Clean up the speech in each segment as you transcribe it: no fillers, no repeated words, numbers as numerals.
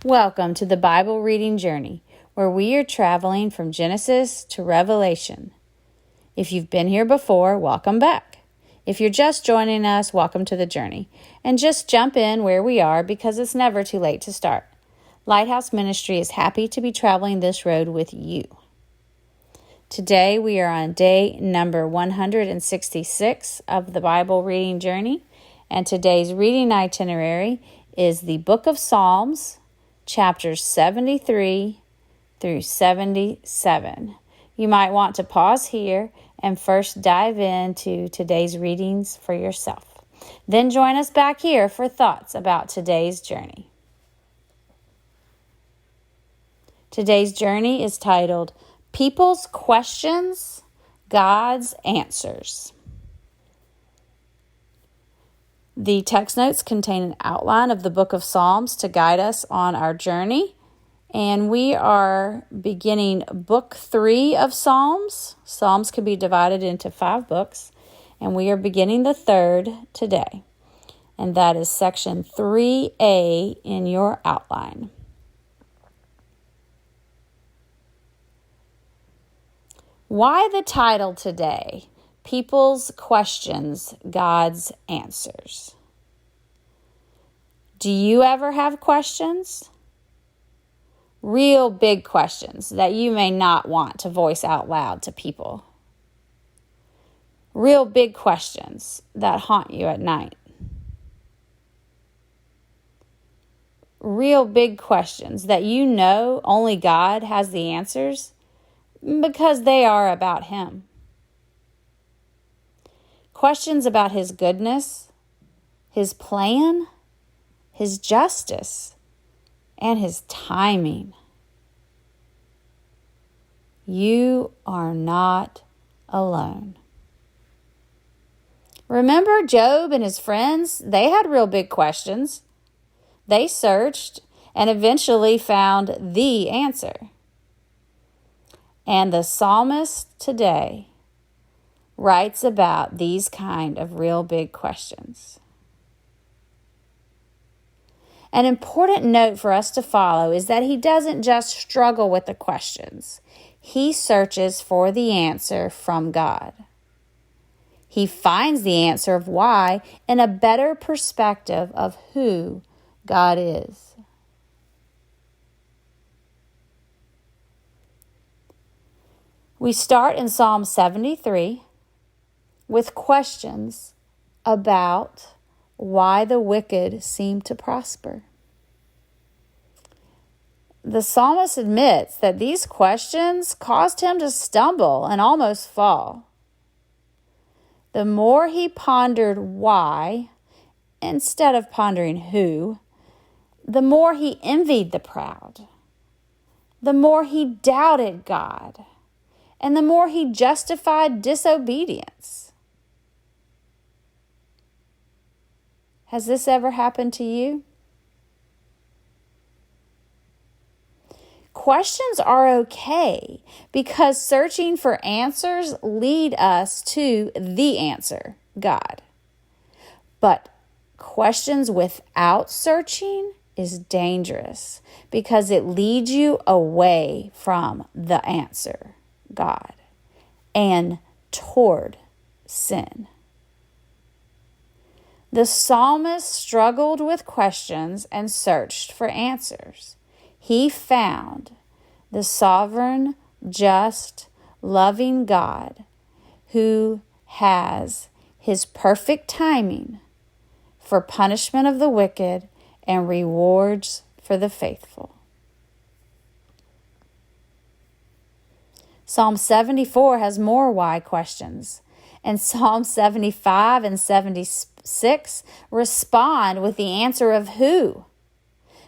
Welcome to the Bible Reading Journey, where we are traveling from Genesis to Revelation. If you've been here before, welcome back. If you're just joining us, welcome to the journey. And just jump in where we are because it's never too late to start. Lighthouse Ministry is happy to be traveling this road with you. Today we are on day number 166 of the Bible Reading Journey, and today's reading itinerary is the Book of Psalms, chapters 73 through 77. You might want to pause here and first dive into today's readings for yourself. Then join us back here for thoughts about today's journey. Today's journey is titled, People's Questions, God's Answers. The text notes contain an outline of the book of Psalms to guide us on our journey. And we are beginning book 3 of Psalms. Psalms can be divided into 5 books. And we are beginning the 3rd today. And that is section 3A in your outline. Why the title today? People's Questions, God's Answers. Do you ever have questions? Real big questions that you may not want to voice out loud to people. Real big questions that haunt you at night. Real big questions that you know only God has the answers because they are about Him. Questions about His goodness, His plan, His justice, and His timing. You are not alone. Remember Job and his friends? They had real big questions. They searched and eventually found the answer. And the psalmist today writes about these kind of real big questions. An important note for us to follow is that he doesn't just struggle with the questions. He searches for the answer from God. He finds the answer of why in a better perspective of who God is. We start in Psalm 73 with questions about why the wicked seem to prosper. The psalmist admits that these questions caused him to stumble and almost fall. The more he pondered why, instead of pondering who, the more he envied the proud, the more he doubted God, and the more he justified disobedience. Has this ever happened to you? Questions are okay because searching for answers lead us to the answer, God. But questions without searching is dangerous because it leads you away from the answer, God, and toward sin. The psalmist struggled with questions and searched for answers. He found the sovereign, just, loving God who has His perfect timing for punishment of the wicked and rewards for the faithful. Psalm 74 has more why questions, and Psalm 75 and 76 respond with the answer of who.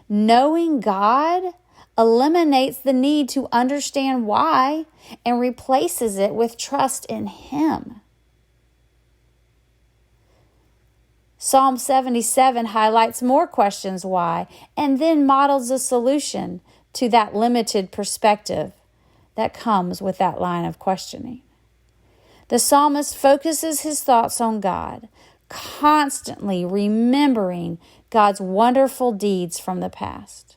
Knowing God eliminates the need to understand why and replaces it with trust in Him. Psalm 77 highlights more questions why and then models a solution to that limited perspective that comes with that line of questioning. The psalmist focuses his thoughts on God, constantly remembering God's wonderful deeds from the past.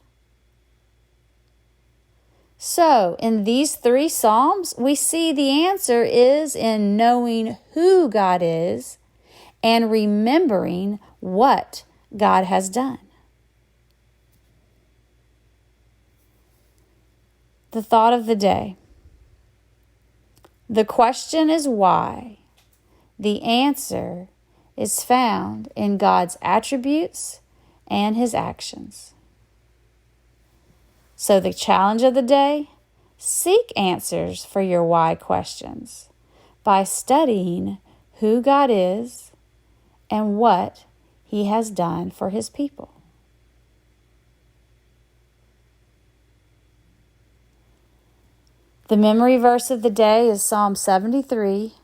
So, in these 3 Psalms, we see the answer is in knowing who God is and remembering what God has done. The thought of the day. The question is why. The answer is found in God's attributes and His actions. So the challenge of the day, seek answers for your why questions by studying who God is and what He has done for His people. The memory verse of the day is Psalm 73,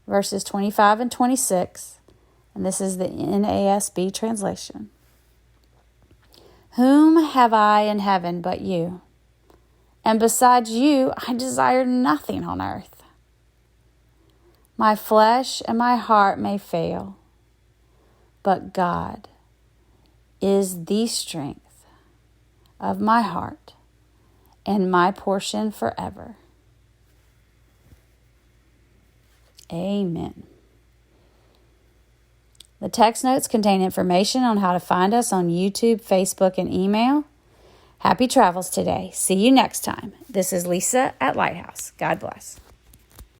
verses 25 and 26, and this is the NASB translation. Whom have I in heaven but you? And besides you, I desire nothing on earth. My flesh and my heart may fail, but God is the strength of my heart and my portion forever. Amen. The text notes contain information on how to find us on YouTube, Facebook, and email. Happy travels today. See you next time. This is Lisa at Lighthouse. God bless.